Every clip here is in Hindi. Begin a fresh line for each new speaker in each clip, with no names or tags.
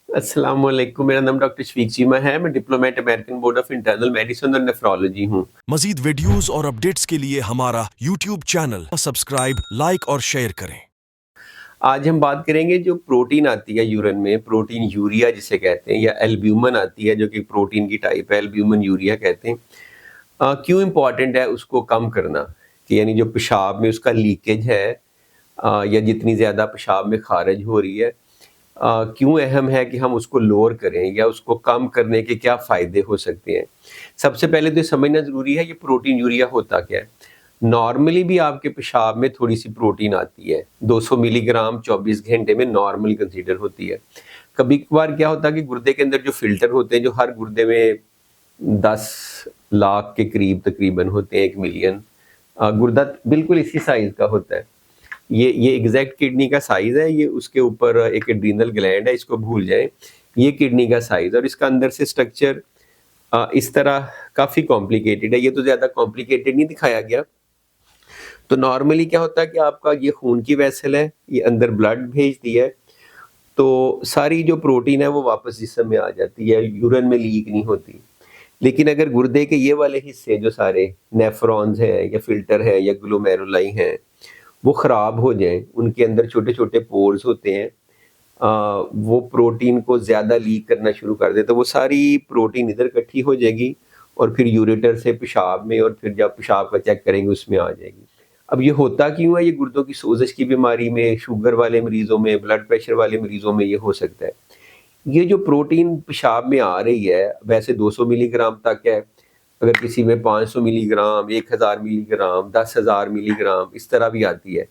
अस्सलाम वालेकुम। मेरा नाम डॉक्टर शफीक चीमा है। मैं diplomat American board of internal medicine और नेफ्रोलॉजी हूँ।
मजीद वीडियोस और अपडेट्स के लिए हमारा यूट्यूब चैनल सब्सक्राइब, लाइक और शेयर करें।
आज हम बात करेंगे जो प्रोटीन आती है यूरिन में, प्रोटीन यूरिया जिसे कहते हैं, या एल्ब्यूमिन आती है जो कि प्रोटीन की टाइप है, एल्ब्यूमिन यूरिया कहते हैं। क्यों इम्पॉर्टेंट है उसको कम करना, कि यानी जो पेशाब में उसका लीकेज है, या जितनी ज़्यादा पेशाब में खारिज हो रही है, क्यों अहम है कि हम उसको लोअर करें या उसको कम करने के क्या फ़ायदे हो सकते हैं। सबसे पहले तो ये समझना ज़रूरी है, ये प्रोटीन यूरिया होता क्या है। नॉर्मली भी आपके पेशाब में थोड़ी सी प्रोटीन आती है, 200 मिलीग्राम 24 घंटे में नॉर्मल कंसीडर होती है। कभी कभार क्या होता है कि गुर्दे के अंदर जो फिल्टर होते हैं, जो हर गुर्दे में 10 लाख के करीब तकरीबन होते हैं, 1 मिलियन, गुर्दा बिल्कुल इसी साइज का होता है। ये एग्जैक्ट किडनी का साइज है, ये उसके ऊपर एक एड्रीनल ग्लैंड है, इसको भूल जाएं। ये किडनी का साइज, और इसका अंदर से स्ट्रक्चर इस तरह काफ़ी कॉम्प्लिकेटेड है। ये तो ज़्यादा कॉम्प्लिकेटेड नहीं दिखाया गया। तो नॉर्मली क्या होता है कि आपका ये खून की वेसल है, ये अंदर ब्लड भेजती है, तो सारी जो प्रोटीन है वो वापस जिस्म में आ जाती है, यूरिन में लीक नहीं होती। लेकिन अगर गुर्दे के ये वाले हिस्से जो सारे नेफ्रॉन्स हैं या फिल्टर है या ग्लोमेरुलाई हैं, वो ख़राब हो जाएं, उनके अंदर छोटे छोटे पोर्स होते हैं, वो प्रोटीन को ज़्यादा लीक करना शुरू कर दे, तो वो सारी प्रोटीन इधर इकट्ठी हो जाएगी और फिर यूरेटर से पेशाब में, और फिर जब पेशाब का चेक करेंगे उसमें आ जाएगी। अब ये होता क्यों है? ये गुर्दों की सोजश की बीमारी में, शुगर वाले मरीजों में, ब्लड प्रेशर वाले मरीजों में ये हो सकता है। ये जो प्रोटीन पेशाब में आ रही है, वैसे 200 मिलीग्राम तक है, अगर किसी में 500 मिलीग्राम, 1000 मिलीग्राम, 10,000 मिलीग्राम इस तरह भी आती है।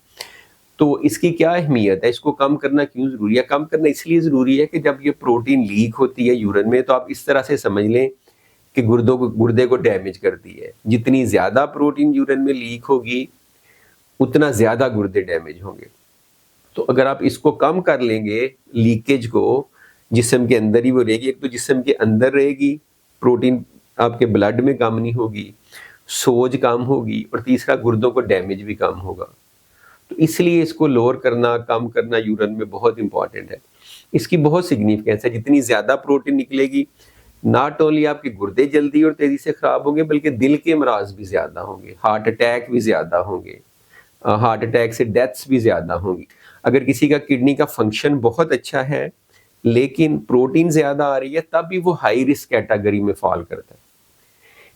तो इसकी क्या अहमियत है? इसको कम करना क्यों ज़रूरी है? कम करना इसलिए ज़रूरी है कि जब ये प्रोटीन लीक होती है यूरिन में, तो आप इस तरह से समझ लें कि गुर्दे को डैमेज करती है। जितनी ज़्यादा प्रोटीन यूरिन में लीक होगी, उतना ज़्यादा गुर्दे डैमेज होंगे। तो अगर आप इसको कम कर लेंगे, लीकेज को, जिस्म के अंदर ही वो रहेगी। एक तो जिस्म के अंदर रहेगी, प्रोटीन आपके ब्लड में कम नहीं होगी, सोज कम होगी, और तीसरा गुर्दों को डैमेज भी कम होगा। तो इसलिए इसको लोअर करना, कम करना यूरिन में बहुत इंपॉर्टेंट है। इसकी बहुत सिग्निफिकेंस है। जितनी ज़्यादा प्रोटीन निकलेगी, नॉट ओनली आपके गुर्दे जल्दी और तेज़ी से ख़राब होंगे, बल्कि दिल के अमराज भी ज़्यादा होंगे, हार्ट अटैक भी ज़्यादा होंगे, हार्ट अटैक से डेथ्स भी ज़्यादा होंगी। अगर किसी का किडनी का फंक्शन बहुत अच्छा है, लेकिन प्रोटीन ज़्यादा आ रही है, तब भी वो हाई रिस्क कैटेगरी में फॉल करता है।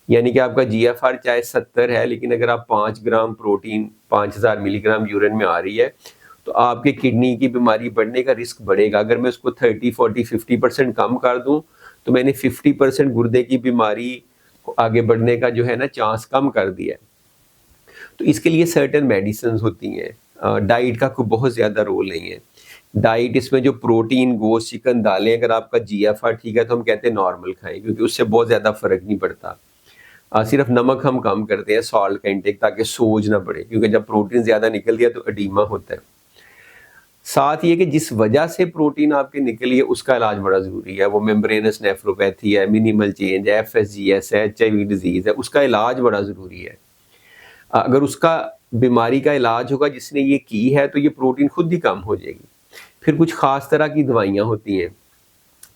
यानी कि आपका जीएफआर चाहे 70 है, लेकिन अगर आप 5 ग्राम प्रोटीन 5000 मिलीग्राम यूरिन में आ रही है, तो आपके किडनी की बीमारी बढ़ने का रिस्क बढ़ेगा। अगर मैं उसको 30, 40, 50% कम कर दूं, तो मैंने 50% गुर्दे की बीमारी को आगे बढ़ने का जो है ना चांस कम कर दिया है। तो इसके लिए सर्टेन मेडिसिन होती हैं। डाइट का कोई बहुत ज़्यादा रोल नहीं है। डाइट इसमें जो प्रोटीन, गोश्त, चिकन, दालें, अगर आपका जीएफआर ठीक है तो हम कहते हैं नॉर्मल खाएं, क्योंकि उससे बहुत ज़्यादा फ़र्क नहीं पड़ता। सिर्फ नमक हम कम करते हैं, सॉल्ट का इंटेक, ताकि सोज ना पड़े, क्योंकि जब प्रोटीन ज़्यादा निकल गया तो एडीमा होता है। साथ ये कि जिस वजह से प्रोटीन आपके निकली है उसका इलाज बड़ा ज़रूरी है। वो मेम्ब्रेनस नेफ्रोपैथी है, मिनिमल चेंज है, एफएसजीएस है, एचआईवी डिजीज़ है, उसका इलाज बड़ा ज़रूरी है। अगर उसका बीमारी का इलाज होगा जिसने ये की है, तो ये प्रोटीन खुद ही कम हो जाएगी। फिर कुछ ख़ास तरह की दवाइयाँ होती हैं,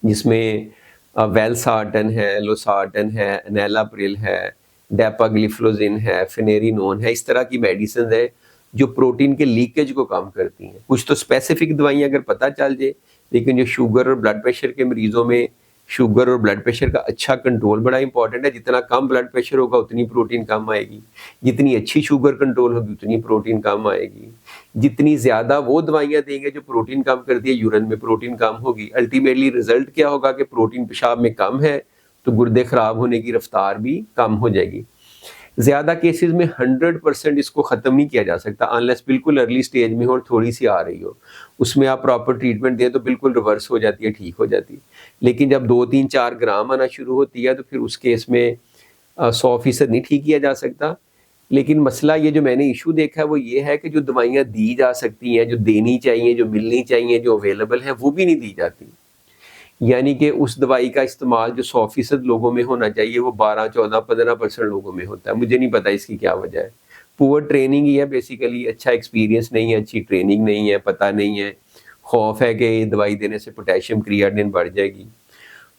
जिसमें वेलसार्टन है, लोसार्टन है, एनालाप्रिल है, डेपाग्लिफ्लोजिन है, फिनेरिनोन है। इस तरह की मेडिसिन है जो प्रोटीन के लीकेज को कम करती हैं। कुछ तो स्पेसिफिक दवाइयाँ अगर पता चल जाए, लेकिन जो शुगर और ब्लड प्रेशर के मरीजों में, शुगर और ब्लड प्रेशर का अच्छा कंट्रोल बड़ा इंपॉर्टेंट है। जितना कम ब्लड प्रेशर होगा उतनी प्रोटीन कम आएगी, जितनी अच्छी शुगर कंट्रोल होगी उतनी प्रोटीन कम आएगी। जितनी ज़्यादा वो दवाइयाँ देंगे जो प्रोटीन कम करती है, यूरिन में प्रोटीन कम होगी। अल्टीमेटली रिजल्ट क्या होगा कि प्रोटीन पेशाब में कम है, तो गुर्दे खराब होने की रफ्तार भी कम हो जाएगी। ज़्यादा केसेस में 100% इसको ख़त्म नहीं किया जा सकता, अनलेस बिल्कुल अर्ली स्टेज में हो और थोड़ी सी आ रही हो। उसमें आप प्रॉपर ट्रीटमेंट दें तो बिल्कुल रिवर्स हो जाती है, ठीक हो जाती है। लेकिन जब 2, 3, 4 ग्राम आना शुरू होती है, तो फिर उस केस में 100% नहीं ठीक किया जा सकता। लेकिन मसला ये जो मैंने इशू देखा है वो ये है कि जो दवाइयाँ दी जा सकती हैं, जो देनी चाहिए, जो मिलनी चाहिए, जो अवेलेबल है, वो भी नहीं दी जाती। यानी कि उस दवाई का इस्तेमाल जो 100% लोगों में होना चाहिए, वो 12, 14, 15% लोगों में होता है। मुझे नहीं पता इसकी क्या वजह है। पुअर ट्रेनिंग ही है बेसिकली, अच्छा एक्सपीरियंस नहीं है, अच्छी ट्रेनिंग नहीं है, पता नहीं है। खौफ है कि ये दवाई देने से पोटेशियम क्रिएटिनिन बढ़ जाएगी।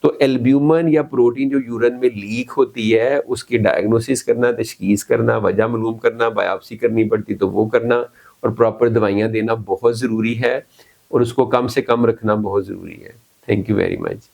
तो एल्ब्यूमिन या प्रोटीन जो यूरिन में लीक होती है उसकी डायग्नोसिस करना, तशखीस करना, वजह मालूम करना, बायोप्सी करनी पड़ती तो वो करना और प्रॉपर दवाइयाँ देना बहुत ज़रूरी है और उसको कम से कम रखना बहुत ज़रूरी है। Thank you very much.